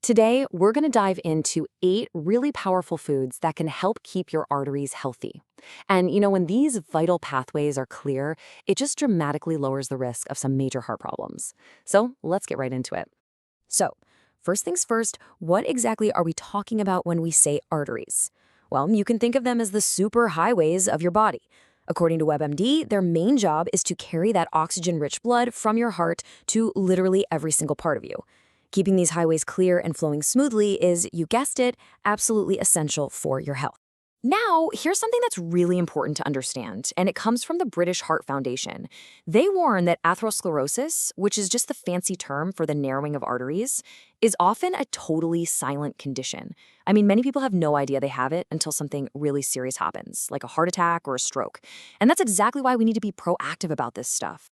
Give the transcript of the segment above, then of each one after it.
Today, we're going to dive into 8 really powerful foods that can help keep your arteries healthy. And when these vital pathways are clear, it just dramatically lowers the risk of some major heart problems. So let's get right into it. So, first things first, what exactly are we talking about when we say arteries? Well, you can think of them as the super highways of your body. According to WebMD, their main job is to carry that oxygen-rich blood from your heart to literally every single part of you. Keeping these highways clear and flowing smoothly is, you guessed it, absolutely essential for your health. Now, here's something that's really important to understand, and it comes from the British Heart Foundation. They warn that atherosclerosis, which is just the fancy term for the narrowing of arteries, is often a totally silent condition. I mean, many people have no idea they have it until something really serious happens, like a heart attack or a stroke. And that's exactly why we need to be proactive about this stuff.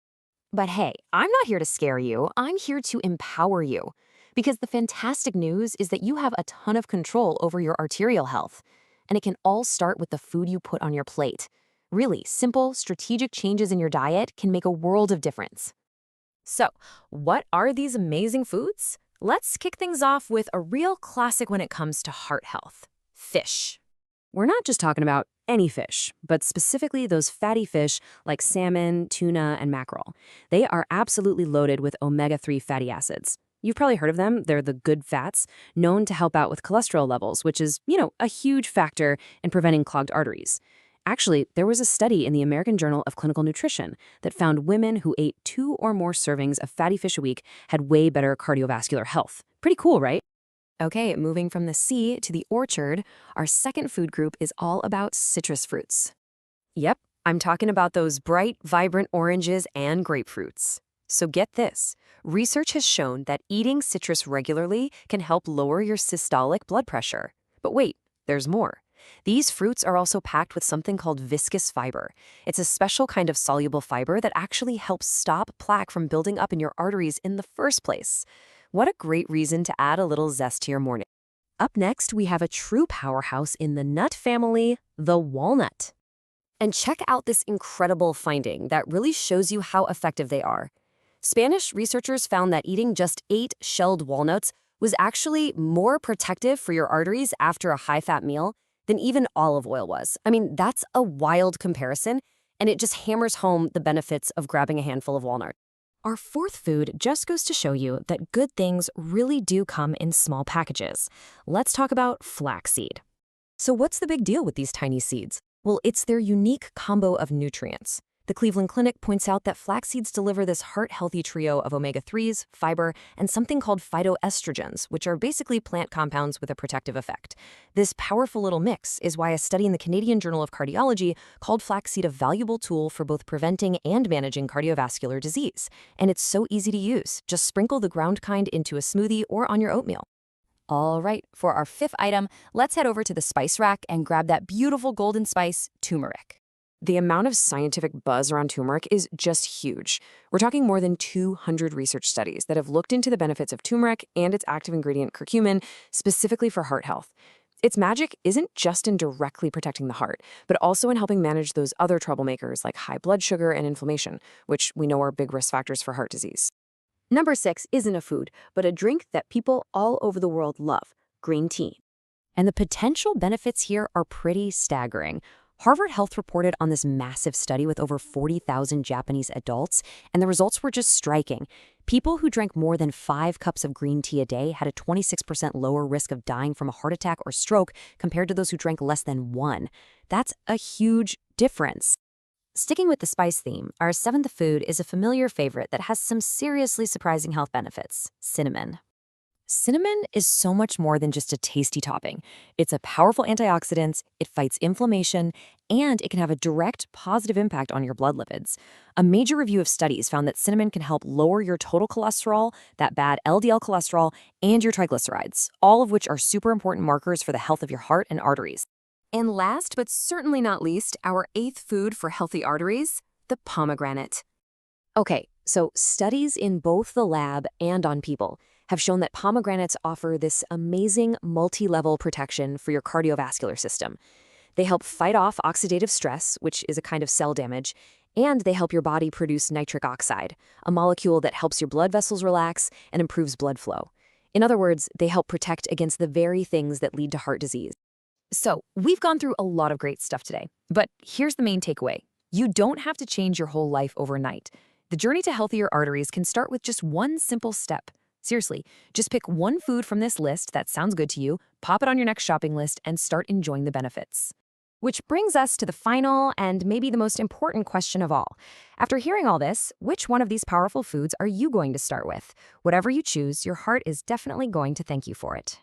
But hey, I'm not here to scare you. I'm here to empower you. Because the fantastic news is that you have a ton of control over your arterial health. And it can all start with the food you put on your plate. Really, simple, strategic changes in your diet can make a world of difference. So, what are these amazing foods? Let's kick things off with a real classic when it comes to heart health: fish. We're not just talking about any fish, but specifically those fatty fish like salmon, tuna, and mackerel. They are absolutely loaded with omega-3 fatty acids. You've probably heard of them. They're the good fats, known to help out with cholesterol levels, which is, a huge factor in preventing clogged arteries. Actually, there was a study in the American Journal of Clinical Nutrition that found women who ate 2 or more servings of fatty fish a week had way better cardiovascular health. Pretty cool, right? Okay, moving from the sea to the orchard, our second food group is all about citrus fruits. Yep, I'm talking about those bright, vibrant oranges and grapefruits. So get this, research has shown that eating citrus regularly can help lower your systolic blood pressure. But wait, there's more. These fruits are also packed with something called viscous fiber. It's a special kind of soluble fiber that actually helps stop plaque from building up in your arteries in the first place. What a great reason to add a little zest to your morning. Up next, we have a true powerhouse in the nut family, the walnut. And check out this incredible finding that really shows you how effective they are. Spanish researchers found that eating just 8 shelled walnuts was actually more protective for your arteries after a high-fat meal than even olive oil was. I mean, that's a wild comparison, and it just hammers home the benefits of grabbing a handful of walnut. Our fourth food just goes to show you that good things really do come in small packages. Let's talk about flaxseed. So what's the big deal with these tiny seeds? Well, it's their unique combo of nutrients. The Cleveland Clinic points out that flax seeds deliver this heart-healthy trio of omega-3s, fiber, and something called phytoestrogens, which are basically plant compounds with a protective effect. This powerful little mix is why a study in the Canadian Journal of Cardiology called flaxseed a valuable tool for both preventing and managing cardiovascular disease. And it's so easy to use. Just sprinkle the ground kind into a smoothie or on your oatmeal. All right, for our fifth item, let's head over to the spice rack and grab that beautiful golden spice, turmeric. The amount of scientific buzz around turmeric is just huge. We're talking more than 200 research studies that have looked into the benefits of turmeric and its active ingredient curcumin, specifically for heart health. Its magic isn't just in directly protecting the heart, but also in helping manage those other troublemakers like high blood sugar and inflammation, which we know are big risk factors for heart disease. Number 6 isn't a food, but a drink that people all over the world love: green tea. And the potential benefits here are pretty staggering. Harvard Health reported on this massive study with over 40,000 Japanese adults, and the results were just striking. People who drank more than 5 cups of green tea a day had a 26% lower risk of dying from a heart attack or stroke compared to those who drank less than 1. That's a huge difference. Sticking with the spice theme, our 7th food is a familiar favorite that has some seriously surprising health benefits: cinnamon. Cinnamon is so much more than just a tasty topping. It's a powerful antioxidant, it fights inflammation, and it can have a direct positive impact on your blood lipids. A major review of studies found that cinnamon can help lower your total cholesterol, that bad LDL cholesterol, and your triglycerides, all of which are super important markers for the health of your heart and arteries. And last but certainly not least, our 8th food for healthy arteries: the pomegranate. Okay, so studies in both the lab and on people have shown that pomegranates offer this amazing multi-level protection for your cardiovascular system. They help fight off oxidative stress, which is a kind of cell damage, and they help your body produce nitric oxide, a molecule that helps your blood vessels relax and improves blood flow. In other words, they help protect against the very things that lead to heart disease. So, we've gone through a lot of great stuff today, but here's the main takeaway. You don't have to change your whole life overnight. The journey to healthier arteries can start with just one simple step. Seriously, just pick one food from this list that sounds good to you, pop it on your next shopping list, and start enjoying the benefits. Which brings us to the final and maybe the most important question of all. After hearing all this, which one of these powerful foods are you going to start with? Whatever you choose, your heart is definitely going to thank you for it.